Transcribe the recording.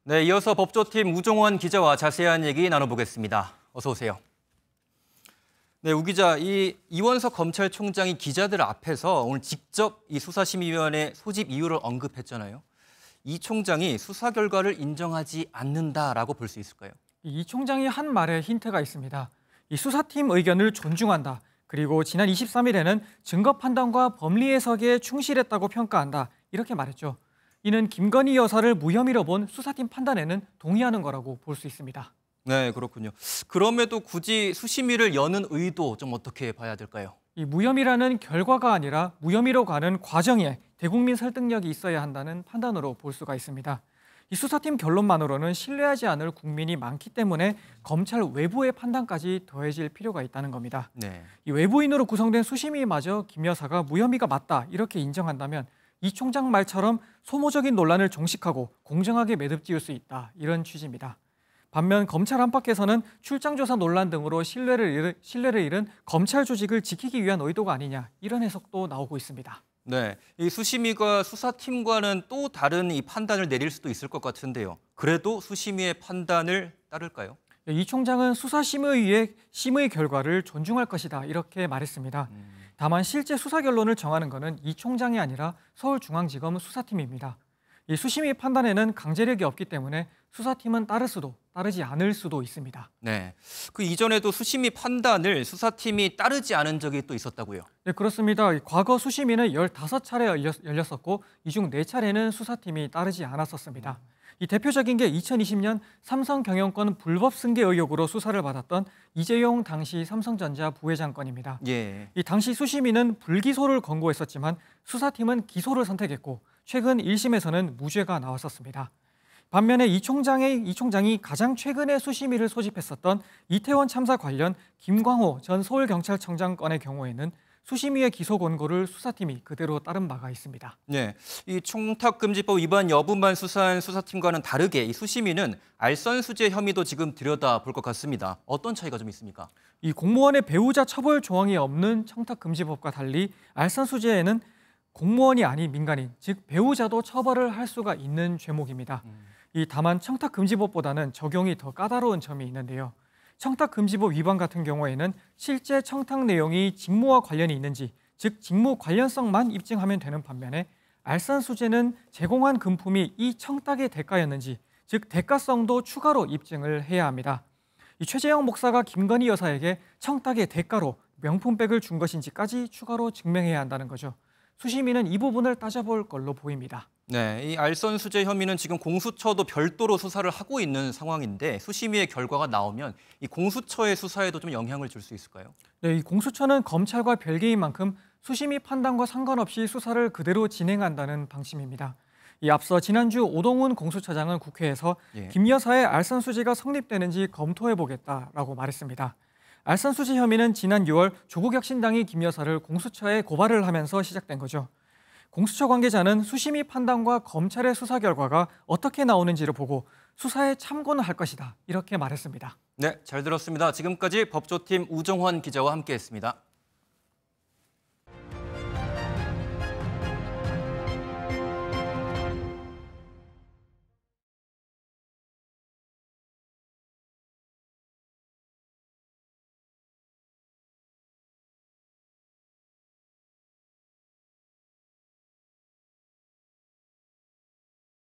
네, 이어서 법조팀 우종원 기자와 자세한 얘기 나눠보겠습니다. 어서 오세요. 네, 우 기자, 이원석 검찰총장이 기자들 앞에서 오늘 직접 이 수사심의위원회 소집 이유를 언급했잖아요. 이 총장이 수사 결과를 인정하지 않는다라고 볼 수 있을까요? 이 총장이 한 말에 힌트가 있습니다. 이 수사팀 의견을 존중한다. 그리고 지난 23일에는 증거 판단과 법리 해석에 충실했다고 평가한다. 이렇게 말했죠. 이는 김건희 여사를 무혐의로 본 수사팀 판단에는 동의하는 거라고 볼 수 있습니다. 네, 그렇군요. 그럼에도 굳이 수심위를 여는 의도 좀 어떻게 봐야 될까요? 이 무혐의라는 결과가 아니라 무혐의로 가는 과정에 대국민 설득력이 있어야 한다는 판단으로 볼 수가 있습니다. 이 수사팀 결론만으로는 신뢰하지 않을 국민이 많기 때문에 검찰 외부의 판단까지 더해질 필요가 있다는 겁니다. 네. 이 외부인으로 구성된 수심위마저 김 여사가 무혐의가 맞다 이렇게 인정한다면 이 총장 말처럼 소모적인 논란을 종식하고 공정하게 매듭 지을 수 있다 이런 취지입니다. 반면 검찰 안팎에서는 출장조사 논란 등으로 신뢰를 잃은 검찰 조직을 지키기 위한 의도가 아니냐 이런 해석도 나오고 있습니다. 네, 이 수심위가 수사팀과는 또 다른 이 판단을 내릴 수도 있을 것 같은데요. 그래도 수심위의 판단을 따를까요? 이 총장은 수사심의위의 심의 결과를 존중할 것이다 이렇게 말했습니다. 다만 실제 수사 결론을 정하는 것은 이 총장이 아니라 서울중앙지검 수사팀입니다. 이 수심위 판단에는 강제력이 없기 때문에 수사팀은 따를 수도 따르지 않을 수도 있습니다. 네, 그 이전에도 수심위 판단을 수사팀이 따르지 않은 적이 또 있었다고요? 네, 그렇습니다. 과거 수심위는 15차례 열렸었고 이 중 4차례는 수사팀이 따르지 않았었습니다. 이 대표적인 게 2020년 삼성경영권 불법 승계 의혹으로 수사를 받았던 이재용 당시 삼성전자 부회장 건입니다. 예. 이 당시 수심위는 불기소를 권고했었지만 수사팀은 기소를 선택했고 최근 1심에서는 무죄가 나왔었습니다. 반면에 이 총장이 가장 최근에 수심위를 소집했었던 이태원 참사 관련 김광호 전 서울경찰청장 건의 경우에는 수심위의 기소 권고를 수사팀이 그대로 따른 바가 있습니다. 네, 이 청탁금지법 위반 여부만 수사한 수사팀과는 다르게 이 수심위는 알선수재 혐의도 지금 들여다볼 것 같습니다. 어떤 차이가 좀 있습니까? 이 공무원의 배우자 처벌 조항이 없는 청탁금지법과 달리 알선수재에는 공무원이 아닌 민간인, 즉 배우자도 처벌을 할 수가 있는 죄목입니다. 다만 청탁금지법보다는 적용이 더 까다로운 점이 있는데요. 청탁금지법 위반 같은 경우에는 실제 청탁 내용이 직무와 관련이 있는지, 즉 직무 관련성만 입증하면 되는 반면에 알선수재는 제공한 금품이 이 청탁의 대가였는지, 즉 대가성도 추가로 입증을 해야 합니다. 이 최재형 목사가 김건희 여사에게 청탁의 대가로 명품백을 준 것인지까지 추가로 증명해야 한다는 거죠. 수심위는 이 부분을 따져볼 걸로 보입니다. 네, 이 알선수재 혐의는 지금 공수처도 별도로 수사를 하고 있는 상황인데 수심위의 결과가 나오면 이 공수처의 수사에도 좀 영향을 줄 수 있을까요? 네, 이 공수처는 검찰과 별개인 만큼 수심위 판단과 상관없이 수사를 그대로 진행한다는 방침입니다. 앞서 지난주 오동훈 공수처장은 국회에서 김 여사의 알선수재가 성립되는지 검토해보겠다라고 말했습니다. 알선수재 혐의는 지난 6월 조국혁신당이 김 여사를 공수처에 고발을 하면서 시작된 거죠. 공수처 관계자는 수심위 판단과 검찰의 수사 결과가 어떻게 나오는지를 보고 수사에 참고는 할 것이다 이렇게 말했습니다. 네, 잘 들었습니다. 지금까지 법조팀 우종원 기자와 함께했습니다.